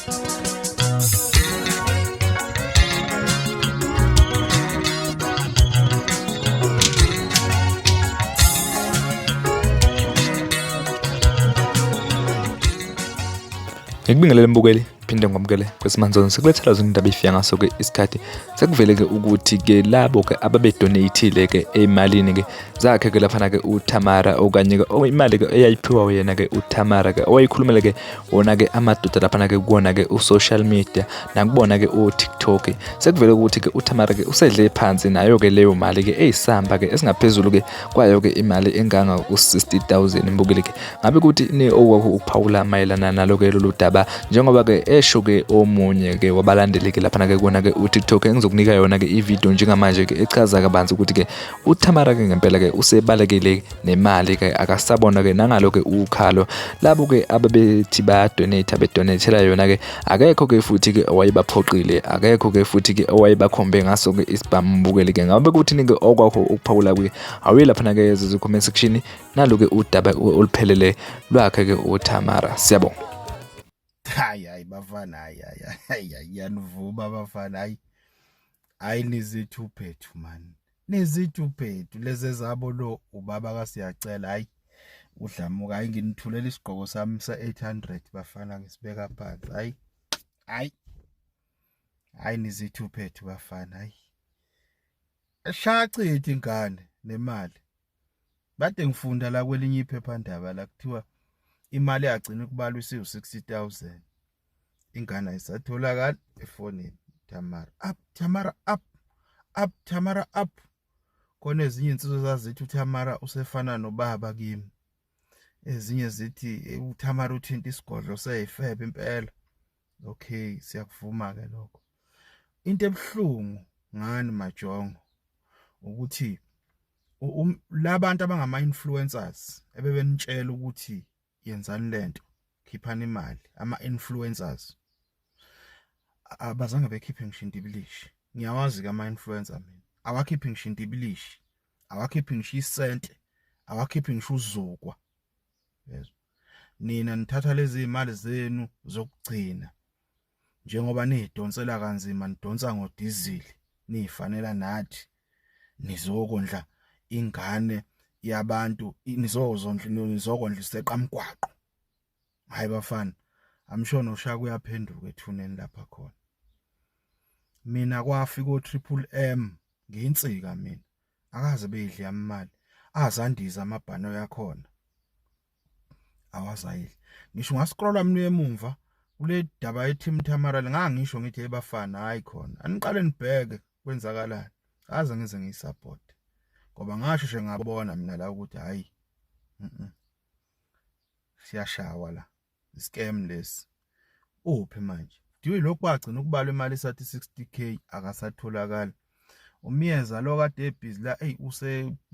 Ngikubingelele mbukeli phinde ngomkele kwesimanje sekulethela zonke indaba ifika ngaso ke isikhathi sekuvele ke ukuthi ke labo ke ababedonate ke emalini ke zakhe ke lapha ke uTamara okanye ke imali ke eyayiphiwa yena ke uTamara ke owayikhulumele ke wona ke amadoda lapha ke kuona ke u-social media nakubona ke uTikTok sekuvele ukuthi ke uTamara ke usedle phansi nayo ke leyo mali ke eyisamba ke esingaphezulu ke kwayo ke imali enganga ku-60,000 mbukeli ke ngabe ukuthi ni ukuphawula mayelana naloke lolu daba njengoba ke esho ke omunye ke wabalandeli ke lapha ke kuona ke uTikTok engizokunika yona ke ivideo njengamanje ke echaza kabanzi ukuthi ke uTamara ke ngempela ke usebalekile nemali ke akasabona ke nangalo ke ukhalo labo ke ababethi ba bedonatela yona ke akekho ke futhi ke owayebaphoqile akekho ke futhi ke owayebakhombe ngaso ke isibambukeli ke ngabe kuthi ninke okwakho ukuphawula ke awuye lapha ke ezwe comment section nalo ke udaba oluphelele lwakhe ke uTamara siyabonga. Hayi bafana hayi yanivuma bafana hayi nizithu phethu man nizithu phethu lezi zabo lo ubaba kasiyacela hayi udlamuka hayi nginithulela isigqoko sami se800 bafana ngisibeka phansi hayi nizithu phethu bafana hayi eshacitha ingane nemali bade ngifunda la kwelinye iphephandaba la kuthiwa imali yagcina kubalwa isiwu60,000 ingane ayisatholakala efonini Tamara up Tamara up kone ezinye insizwe zazithi uTamara usefana nobaba kimi ezinye zithi uTamara uthinta isigodlo seyifebe impela okay siyakuvuma ke lokho into ebhlungu ngani majongo ukuthi labantu abangama influencers ebebenitshela ukuthi yenzani lento khiphani imali ama-influencers abazange bekhiphe ngisho indibilishi ngiyawazi kama influencer mina awakhiphi ngisho indibilishi awakhiphi ngisho isente awakhiphi ngisho uzukwa yezwa nina nithatha lezi imali zenu zokugcina njengoba nidonsela kanzima nidonsa ngodizili nifanele nathi nizokondla ingane yabantu nizokondla iseqamgwaqo hayi bafana amshono ushaka uyaphenduka ethuneni lapha khona mina kwafika o-Triple M nginsika mina akaze beyidle amali azandiza amabhano yakhona awazayidla ngisho ngascrolla mina emumva kule daba yeTeam Tamara ngangisho ngithi ebafana hayi khona aniqale nibheke kwenzakalani aze ngize ngiyisupport ngoba ngasheshe ngabona mina la ukuthi hayi siyashawa la scam lesi uphi manje diwe lokhu bagcina ukubalwa imali esathi 60k akasatholakala umyeza lo kade ebhizi la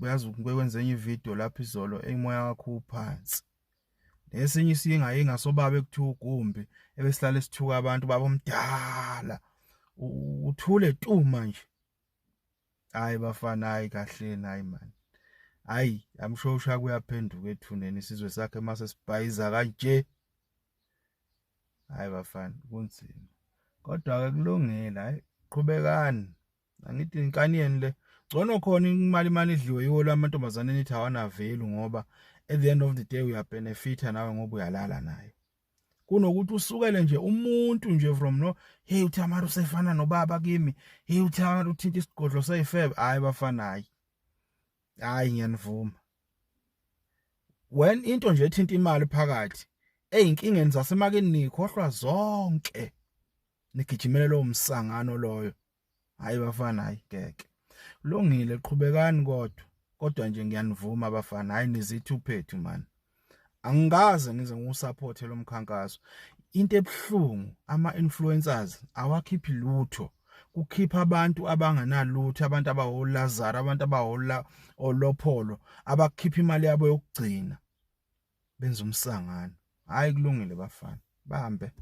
uyazi ukwenza enye ivideo lapha izolo emoya kakhulu phansi lesinye isinga ingasobaba ekuthiwa ugumbi ebesihlala sithuka abantu babomdala uthule tu manje hayi bafana hayi kahle hayi man hayi amshosha kuyaphenduka ethuneni isizwe sakhe mase sibhayiza kanje hayi bafana kunzima kodwa ke kulungile hayi qhubekani angithi inkaniyeni le gcono khona imali idliwe yiwo lamantombazane nithi awana value ngoba at the end of the day uyabenefita nawe ngoba uyalala naye kunokuthi usukele nje umuntu nje from no hey uTamara usefana nobaba kimi hey uTamara uthinta isigodlo seyifebe hayi bafana hayi ngiyanivuma when into nje ethinta imali phakathi eyinkingeni zasemakeni nikhohlwa zonke nigijimele lo msangano loyo hayi bafana hayi geke kulungile qhubekani kodwa nje ngiyanivuma abafana hayi nizithu phethu man angaze ngize ngusupport lo mkhankaso into ebhlungu ama-influencers awakhiphi lutho kukhipha abantu abangenalutho abantu abaholazara abantu abahola olopholo abakhipha imali yabo yokugcina benza umsangano hayi kulungile bafana bahambe.